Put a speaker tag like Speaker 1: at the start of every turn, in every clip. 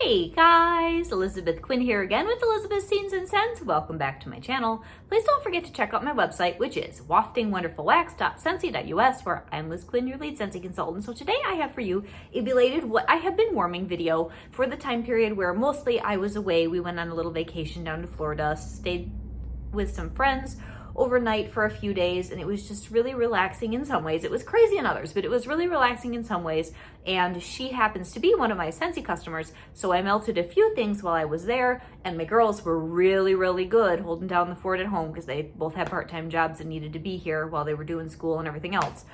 Speaker 1: Hey guys, Elizabeth Quinn here again with Elizabeth's Scenes and Scents. Welcome back to my channel. Please don't forget to check out my website, which is waftingwonderfulwax.scentsy.us, where I'm Liz Quinn, your lead Scentsy consultant. So today I have for you a belated what I have been warming video for the time period where mostly I was away. We went on a little vacation down to Florida, stayed with some friends overnight for a few days, and it was just really relaxing in some ways. It was crazy in others, but it was really relaxing in some ways. And she happens to be one of my Scentsy customers, so I melted a few things while I was there, and my girls were really good holding down the fort at home because they both had part-time jobs and needed to be here while they were doing school and everything else.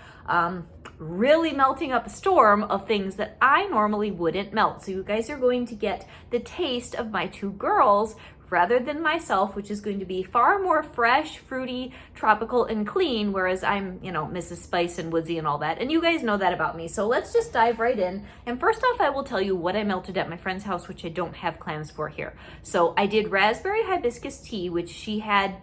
Speaker 1: Really melting up a storm of things that I normally wouldn't melt. So you guys are going to get the taste of my two girls rather than myself, which is going to be far more fresh, fruity, tropical, and clean, whereas I'm, Mrs. Spice and woodsy and all that. And you guys know that about me. So let's just dive right in. And first off, I will tell you what I melted at my friend's house, which I don't have clams for here. So I did raspberry hibiscus tea, which she had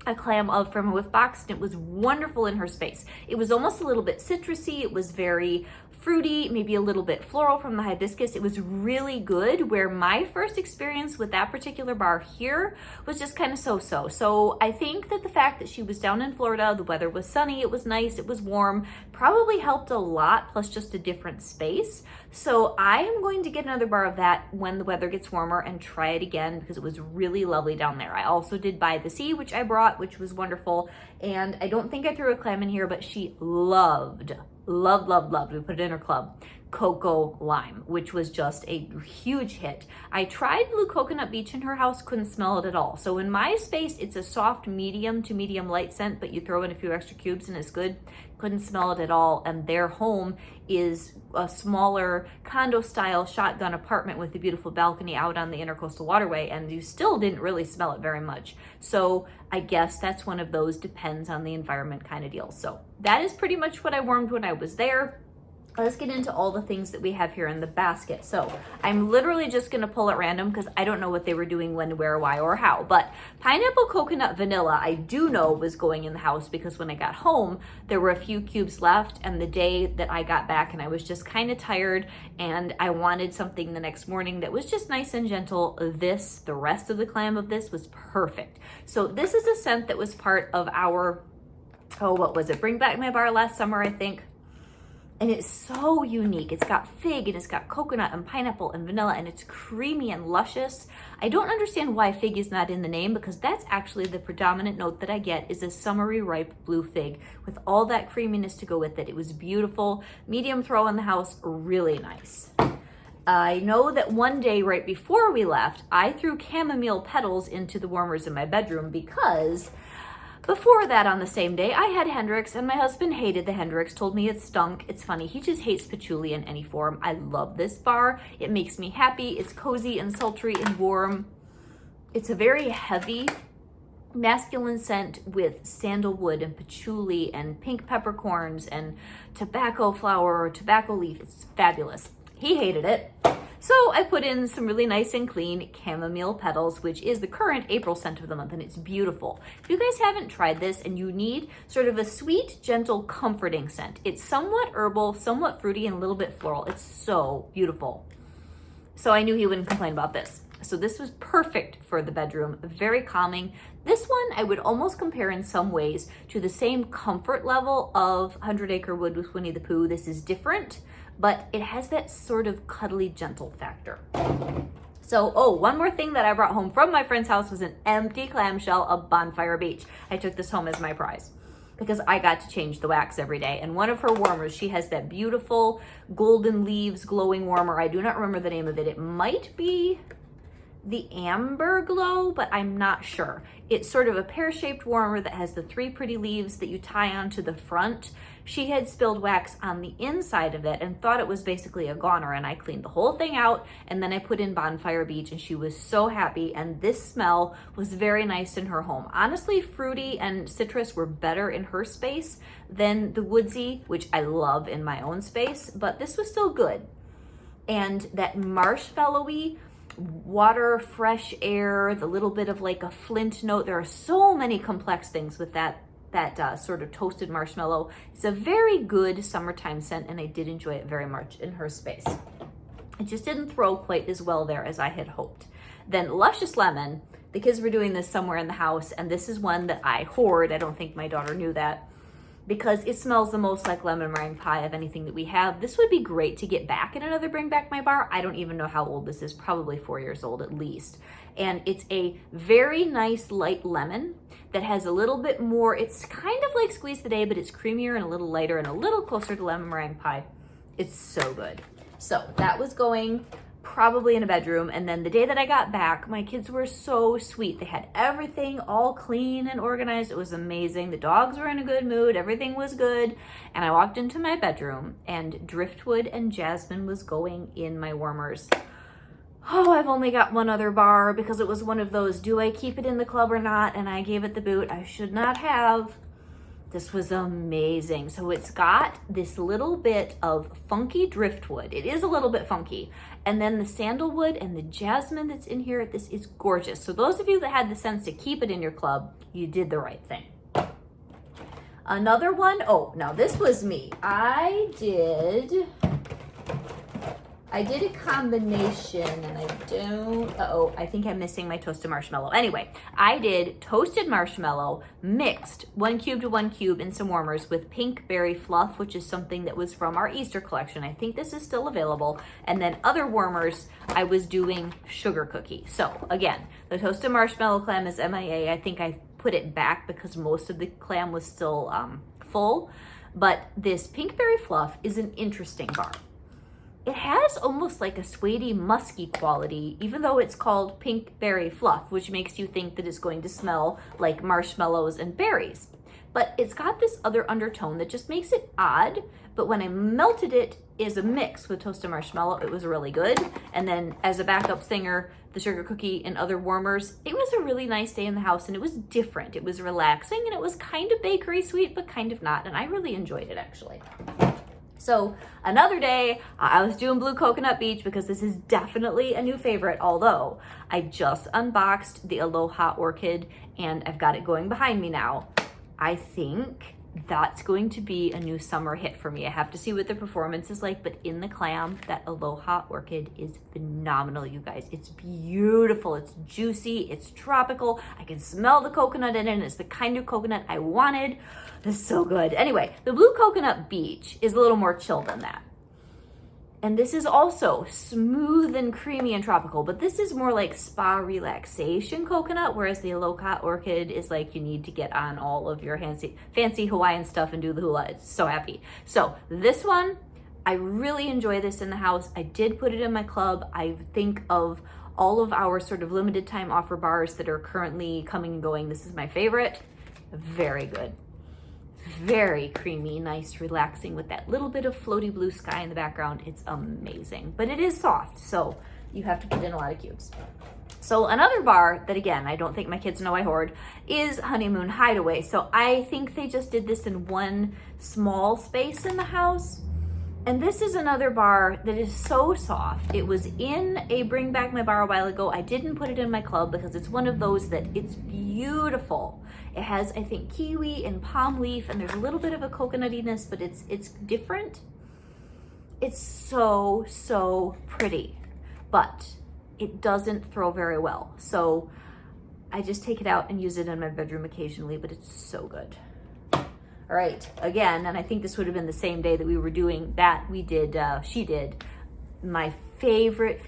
Speaker 1: a clam of from a whiff box, and it was wonderful in her space. It was almost a little bit citrusy. It was very fruity, maybe a little bit floral from the hibiscus. It was really good, where my first experience with that particular bar here was just kind of so-so. So I think that the fact that she was down in Florida, the weather was sunny, it was nice, it was warm, probably helped a lot, plus just a different space. So I am going to get another bar of that when the weather gets warmer and try it again because it was really lovely down there. I also did buy the sea, which I brought, which was wonderful. And I don't think I threw a clam in here, but she loved, we put it in her club, Cocoa Lime, which was just a huge hit. I tried Blue Coconut Beach in her house, couldn't smell it at all. So in my space, it's a soft medium to medium light scent, but you throw in a few extra cubes and it's good. Couldn't smell it at all. And their home is a smaller condo style shotgun apartment with a beautiful balcony out on the Intercoastal Waterway, and you still didn't really smell it very much. So I guess that's one of those depends on the environment kind of deals. So that is pretty much what I warmed when I was there. Let's get into all the things that we have here in the basket. So I'm literally just gonna pull at random because I don't know what they were doing, when, where, why, or how. But pineapple coconut vanilla, I do know was going in the house because when I got home, there were a few cubes left, and the day that I got back and I was just kind of tired and I wanted something the next morning that was just nice and gentle, the rest of the clam of this was perfect. So this is a scent that was part of our, what was it? Bring Back My Bar last summer, I think. And it's so unique. It's got fig and it's got coconut and pineapple and vanilla, and it's creamy and luscious. I don't understand why fig is not in the name, because that's actually the predominant note that I get is a summery ripe blue fig with all that creaminess to go with it. It was beautiful. Medium throw in the house, really nice. I know that one day right before we left, I threw chamomile petals into the warmers in my bedroom because before that, on the same day, I had Hendrix, and my husband hated the Hendrix, told me it stunk. It's funny, he just hates patchouli in any form. I love this bar. It makes me happy. It's cozy and sultry and warm. It's a very heavy, masculine scent with sandalwood and patchouli and pink peppercorns and tobacco flower or tobacco leaf. It's fabulous. He hated it. So I put in some really nice and clean chamomile petals, which is the current April scent of the month, and it's beautiful. If you guys haven't tried this and you need sort of a sweet, gentle, comforting scent, it's somewhat herbal, somewhat fruity, and a little bit floral. It's so beautiful. So I knew he wouldn't complain about this. So this was perfect for the bedroom, very calming. This one I would almost compare in some ways to the same comfort level of 100 Acre Wood with Winnie the Pooh. This is different, but it has that sort of cuddly, gentle factor. So, one more thing that I brought home from my friend's house was an empty clamshell of Bonfire Beach. I took this home as my prize because I got to change the wax every day. And one of her warmers, she has that beautiful golden leaves glowing warmer. I do not remember the name of it. It might be the Amber Glow, but I'm not sure. It's sort of a pear-shaped warmer that has the 3 pretty leaves that you tie onto the front. She had spilled wax on the inside of it and thought it was basically a goner, and I cleaned the whole thing out, and then I put in Bonfire Beach, and she was so happy, and this smell was very nice in her home. Honestly, fruity and citrus were better in her space than the woodsy, which I love in my own space, but this was still good. And that marshmallowy, water, fresh air, the little bit of like a flint note. There are so many complex things with that sort of toasted marshmallow. It's a very good summertime scent, and I did enjoy it very much in her space. It just didn't throw quite as well there as I had hoped. Then Luscious Lemon, the kids were doing this somewhere in the house, and this is one that I hoard. I don't think my daughter knew that, because it smells the most like lemon meringue pie of anything that we have. This would be great to get back in another Bring Back My Bar. I don't even know how old this is, probably 4 years old at least. And it's a very nice light lemon that has a little bit more, it's kind of like Squeeze the Day, but it's creamier and a little lighter and a little closer to lemon meringue pie. It's so good. So that was going probably in a bedroom. And then the day that I got back, my kids were so sweet. They had everything all clean and organized. It was amazing. The dogs were in a good mood. Everything was good. And I walked into my bedroom and Driftwood and Jasmine was going in my warmers. Oh, I've only got one other bar because it was one of those, do I keep it in the club or not? And I gave it the boot. I should not have. This was amazing. So it's got this little bit of funky driftwood. It is a little bit funky. And then the sandalwood and the jasmine that's in here, this is gorgeous. So those of you that had the sense to keep it in your club, you did the right thing. Another one, oh, now this was me. I did a combination and I think I'm missing my toasted marshmallow. Anyway, I did toasted marshmallow mixed 1 cube to 1 cube in some warmers with pink berry fluff, which is something that was from our Easter collection. I think this is still available. And then other warmers, I was doing sugar cookie. So again, the toasted marshmallow clam is MIA. I think I put it back because most of the clam was still full. But this pink berry fluff is an interesting bar. It has almost like a suede musky quality, even though it's called pink berry fluff, which makes you think that it's going to smell like marshmallows and berries. But it's got this other undertone that just makes it odd. But when I melted it as a mix with toasted marshmallow, it was really good. And then as a backup singer, the sugar cookie and other warmers, it was a really nice day in the house and it was different. It was relaxing and it was kind of bakery sweet, but kind of not. And I really enjoyed it actually. So another day, I was doing Blue Coconut Beach because this is definitely a new favorite, although I just unboxed the Aloha Orchid and I've got it going behind me now. I think that's going to be a new summer hit for me. I have to see what the performance is like, but in the clam, that Aloha Orchid is phenomenal, you guys. It's beautiful, it's juicy, it's tropical. I can smell the coconut in it, and it's the kind of coconut I wanted. It's so good. Anyway, the Blue Coconut Beach is a little more chill than that. And this is also smooth and creamy and tropical, but this is more like spa relaxation coconut, whereas the Aloha Orchid is like you need to get on all of your fancy Hawaiian stuff and do the hula. It's so happy. So this one, I really enjoy this in the house. I did put it in my club. I think of all of our sort of limited time offer bars that are currently coming and going. This is my favorite. Very good. Very creamy, nice, relaxing with that little bit of floaty blue sky in the background. It's amazing, but it is soft, so you have to put in a lot of cubes. So another bar that, again, I don't think my kids know I hoard is Honeymoon Hideaway. So I think they just did this in one small space in the house. And this is another bar that is so soft. It was in a Bring Back My Bar a while ago. I didn't put it in my club because it's one of those that it's beautiful. It has, I think, kiwi and palm leaf, and there's a little bit of a coconutiness, but it's different. It's so, so pretty, but it doesn't throw very well. So I just take it out and use it in my bedroom occasionally, but it's so good. All right, again, and I think this would have been the same day that we were doing that, she did my favorite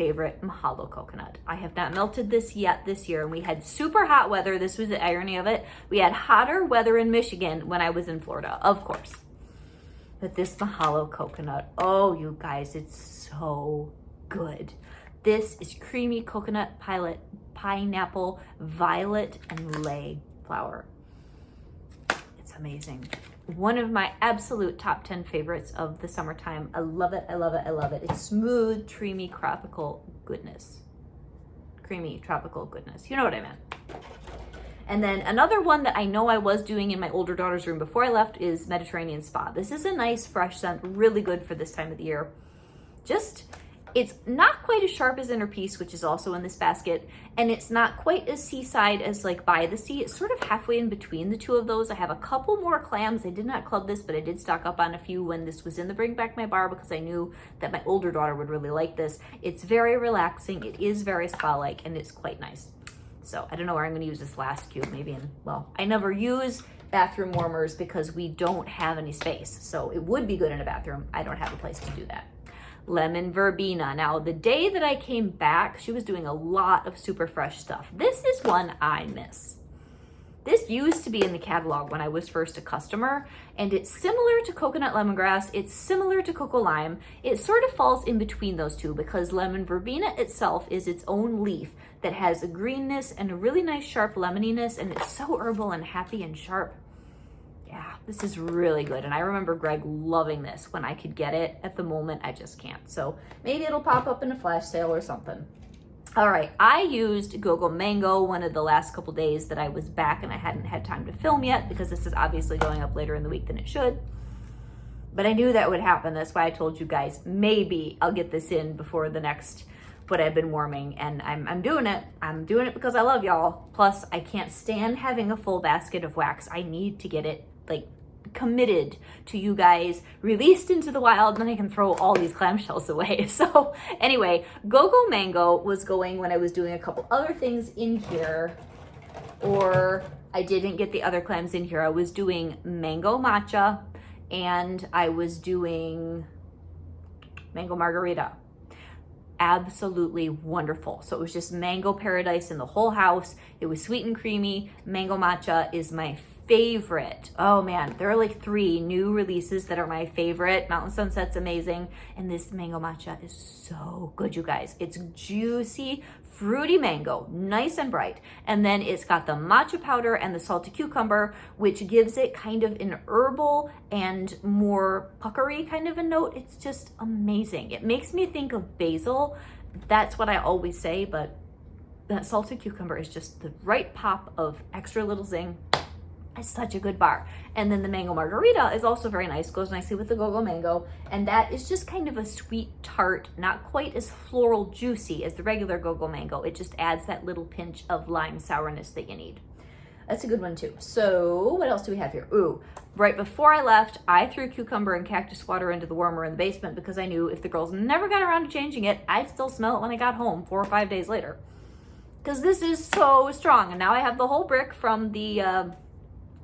Speaker 1: Mahalo coconut. I have not melted this yet this year, and we had super hot weather. This was the irony of it. We had hotter weather in Michigan when I was in Florida, of course. But this Mahalo coconut, oh, you guys, it's so good. This is creamy coconut, pineapple, violet, and lei flower. It's amazing. One of my absolute top 10 favorites of the summertime. I love it, I love it, I love it. It's smooth, creamy, tropical goodness. Creamy, tropical goodness. You know what I meant. And then another one that I know I was doing in my older daughter's room before I left is Mediterranean Spa. This is a nice, fresh scent, really good for this time of the year. Just, It's not quite as sharp as Inner Peace, which is also in this basket, and it's not quite as seaside as like By the Sea. It's sort of halfway in between the two of those. I have a couple more clams. I did not club this, but I did stock up on a few when this was in the Bring Back My Bar because I knew that my older daughter would really like this. It's very relaxing. It is very spa-like, and it's quite nice. So I don't know where I'm going to use this last cube. Maybe in, well, I never use bathroom warmers because we don't have any space. So it would be good in a bathroom. I don't have a place to do that. Lemon Verbena. Now, the day that I came back, she was doing a lot of super fresh stuff. This is one I miss. This used to be in the catalog when I was first a customer, and it's similar to coconut lemongrass. It's similar to cocoa lime. It sort of falls in between those two because lemon verbena itself is its own leaf that has a greenness and a really nice sharp lemoniness, and it's so herbal and happy and sharp. Yeah, this is really good. And I remember Greg loving this when I could get it. At the moment, I just can't. So maybe it'll pop up in a flash sale or something. All right, I used Go-Go Mango one of the last couple days that I was back and I hadn't had time to film yet because this is obviously going up later in the week than it should. But I knew that would happen. That's why I told you guys, maybe I'll get this in before the next what I've been warming, and I'm doing it. I'm doing it because I love y'all. Plus, I can't stand having a full basket of wax. I need to get it like committed to you guys, released into the wild, and then I can throw all these clamshells away. So anyway, Go-Go Mango was going when I was doing a couple other things in here, or I didn't get the other clams in here. I was doing mango matcha and I was doing mango margarita. Absolutely wonderful. So it was just mango paradise in the whole house. It was sweet and creamy. Mango matcha is my favorite. Oh man, there are like 3 new releases that are my favorite. Mountain Sunset's amazing, and this mango matcha is so good, you guys. It's juicy, fruity mango, nice and bright, and then it's got the matcha powder and the salted cucumber, which gives it kind of an herbal and more puckery kind of a note. It's just amazing. It makes me think of basil. That's what I always say, but that salted cucumber is just the right pop of extra little zing. It's such a good bar. And then the mango margarita is also very nice, goes nicely with the Go-Go Mango, and that is just kind of a sweet tart, not quite as floral juicy as the regular Go-Go Mango. It just adds that little pinch of lime sourness that you need. That's a good one too. So what else do we have here? Ooh, right before I left, I threw cucumber and cactus water into the warmer in the basement because I knew if the girls never got around to changing it, I'd still smell it when I got home 4 or 5 days later. Because this is so strong. And now I have the whole brick from the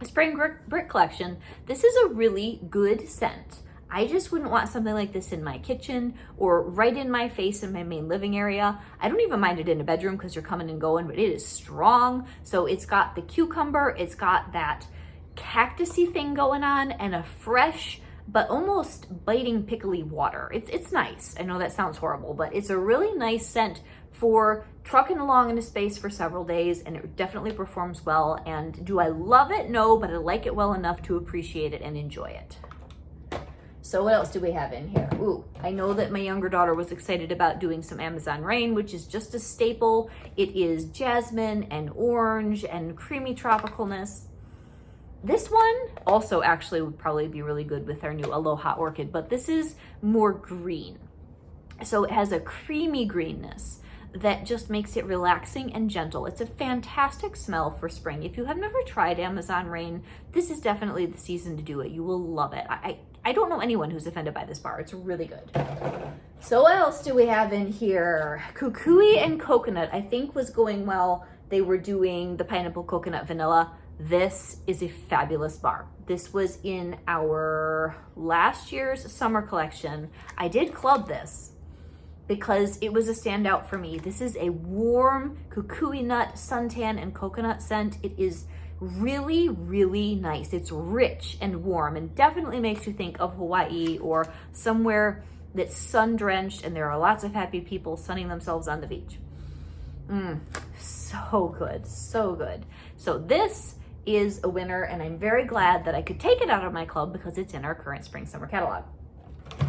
Speaker 1: Spring Brick Collection. This is a really good scent. I just wouldn't want something like this in my kitchen or right in my face in my main living area. I don't even mind it in a bedroom because you're coming and going, but it is strong. So it's got the cucumber, it's got that cactusy thing going on, and a fresh but almost biting pickly water. It's nice. I know that sounds horrible, but it's a really nice scent for trucking along in a space for several days, and it definitely performs well. And do I love it? No, but I like it well enough to appreciate it and enjoy it. So what else do we have in here? Ooh, I know that my younger daughter was excited about doing some Amazon Rain, which is just a staple. It is jasmine and orange and creamy tropicalness. This one also actually would probably be really good with our new Aloha Orchid, but this is more green. So it has a creamy greenness that just makes it relaxing and gentle. It's a fantastic smell for spring. If you have never tried Amazon Rain, this is definitely the season to do it. You will love it. I don't know anyone who's offended by this bar. It's really good. So what else do we have in here? Kukui and coconut, I think was going well. They were doing the pineapple coconut vanilla. This is a fabulous bar. This was in our last year's summer collection. I did club this because it was a standout for me. This is a warm kukui nut, suntan, and coconut scent. It is really, really nice. It's rich and warm and definitely makes you think of Hawaii or somewhere that's sun-drenched and there are lots of happy people sunning themselves on the beach. So good, so good. So this is a winner, and I'm very glad that I could take it out of my club because it's in our current spring summer catalog.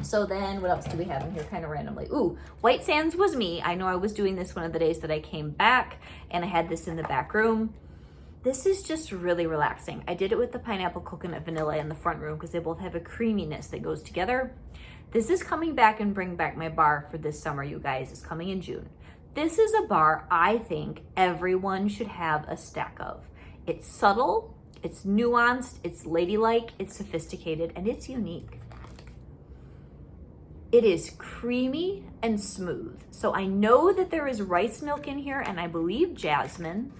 Speaker 1: So then what else do we have in here kind of randomly? Ooh, White Sands was me. I know I was doing this one of the days that I came back, and I had this in the back room. This is just really relaxing. I did it with the pineapple coconut vanilla in the front room because they both have a creaminess that goes together. This is coming back and Bring Back My Bar for this summer, you guys. It's coming in June. This is a bar I think everyone should have a stack of. It's subtle, it's nuanced, it's ladylike, it's sophisticated, and it's unique. It is creamy and smooth. So I know that there is rice milk in here, and I believe jasmine,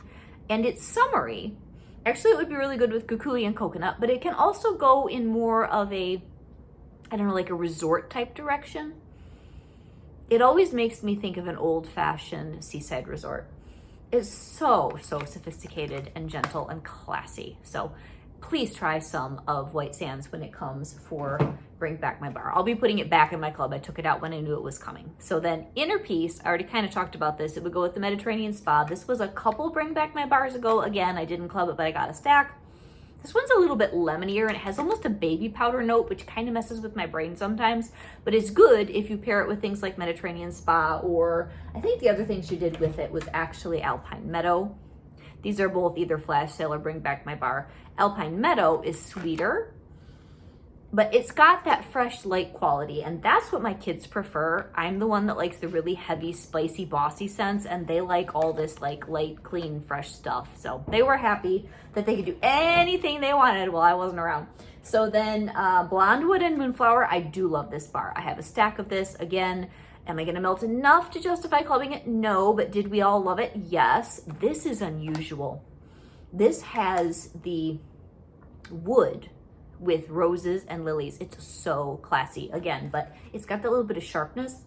Speaker 1: and it's summery. Actually, it would be really good with kukui and coconut, but it can also go in more of a, I don't know, like a resort type direction. It always makes me think of an old-fashioned seaside resort. It's so sophisticated and gentle and classy. So please try some of White Sands when it comes for Bring Back My Bar. I'll be putting it back in my club. I took it out when I knew it was coming. So then Inner Peace, I already kind of talked about this. It would go with the Mediterranean Spa. This was a couple Bring Back My Bars ago. Again, I didn't club it, but I got a stack. This one's a little bit lemonier and it has almost a baby powder note, which kind of messes with my brain sometimes, but it's good if you pair it with things like Mediterranean Spa, or I think the other thing she did with it was actually Alpine Meadow. These are both either Flash Sale or Bring Back My Bar. Alpine Meadow is sweeter, but it's got that fresh, light quality, and that's what my kids prefer. I'm the one that likes the really heavy, spicy, bossy scents, and they like all this like light, clean, fresh stuff. So they were happy that they could do anything they wanted while I wasn't around. So then Blondewood and Moonflower, I do love this bar. I have a stack of this. Again, am I gonna melt enough to justify clubbing it? No, but did we all love it? Yes. This is unusual. This has the wood with roses and lilies. It's so classy again, but it's got that little bit of sharpness.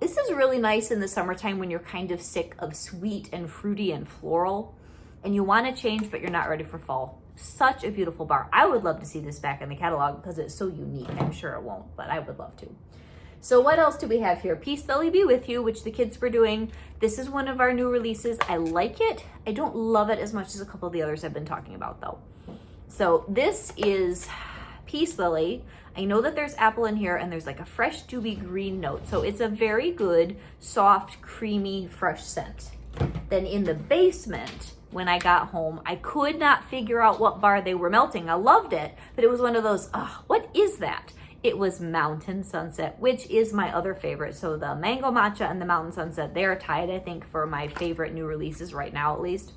Speaker 1: This is really nice in the summertime when you're kind of sick of sweet and fruity and floral and you want to change, but you're not ready for fall. Such a beautiful bar. I would love to see this back in the catalog because it's so unique. I'm sure it won't, but I would love to. So what else do we have here? Peace Lily Be With You, which the kids were doing. This is one of our new releases. I like it. I don't love it as much as a couple of the others I've been talking about though. So this is Peace Lily. I know that there's apple in here and there's like a fresh dewey green note. So it's a very good, soft, creamy, fresh scent. Then in the basement, when I got home, I could not figure out what bar they were melting. I loved it, but it was one of those, what is that? It was Mountain Sunset, which is my other favorite. So the Mango Matcha and the Mountain Sunset, they're tied, I think, for my favorite new releases right now, at least.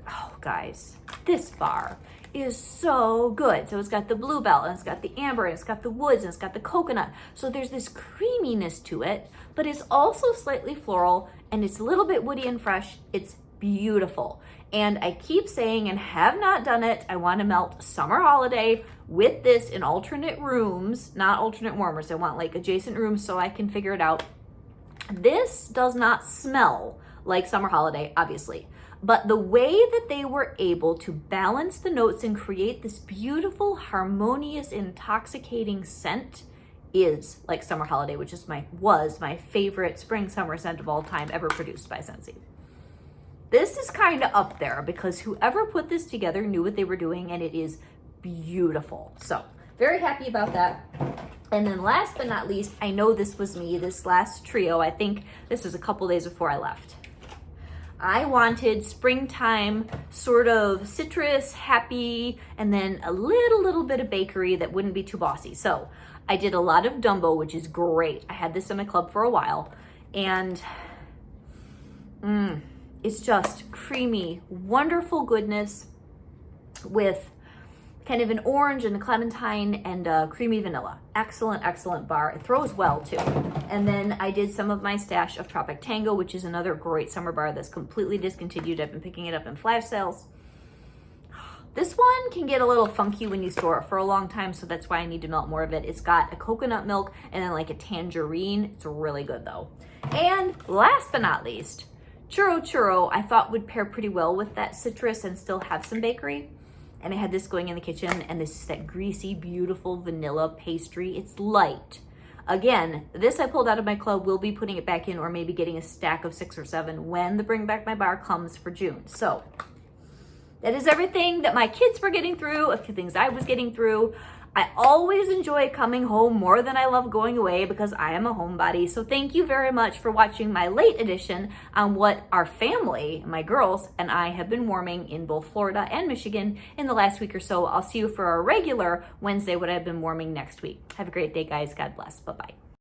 Speaker 1: Oh, guys, this bar is so good. So it's got the bluebell and it's got the amber and it's got the woods and it's got the coconut. So there's this creaminess to it, but it's also slightly floral and it's a little bit woody and fresh. It's beautiful. And I keep saying, and have not done it, I want to melt Summer Holiday with this in alternate rooms, not alternate warmers. I want like adjacent rooms so I can figure it out. This does not smell like Summer Holiday, obviously. But the way that they were able to balance the notes and create this beautiful, harmonious, intoxicating scent is like Summer Holiday, which is was my favorite spring summer scent of all time ever produced by Scentsy. This is kind of up there because whoever put this together knew what they were doing and it is beautiful. So very happy about that. And then last but not least, I know this was me, this last trio. I think this was a couple days before I left. I wanted springtime, sort of citrus, happy, and then a little bit of bakery that wouldn't be too bossy. So I did a lot of Dumbo, which is great. I had this in my club for a while, and it's just creamy, wonderful goodness with kind of an orange and a clementine and a creamy vanilla. Excellent, excellent bar. It throws well too. And then I did some of my stash of Tropic Tango, which is another great summer bar that's completely discontinued. I've been picking it up in flash sales. This one can get a little funky when you store it for a long time, so that's why I need to melt more of it. It's got a coconut milk and then like a tangerine. It's really good though. And last but not least, Churro Churro I thought would pair pretty well with that citrus and still have some bakery. And I had this going in the kitchen, and this is that greasy, beautiful vanilla pastry. It's light. Again, this I pulled out of my club. We'll be putting it back in or maybe getting a stack of 6 or 7 when the Bring Back My Bar comes for June. So that is everything that my kids were getting through, a few things I was getting through. I always enjoy coming home more than I love going away because I am a homebody. So thank you very much for watching my late edition on what our family, my girls, and I have been warming in both Florida and Michigan in the last week or so. I'll see you for our regular Wednesday, what I've been warming next week. Have a great day, guys. God bless. Bye-bye.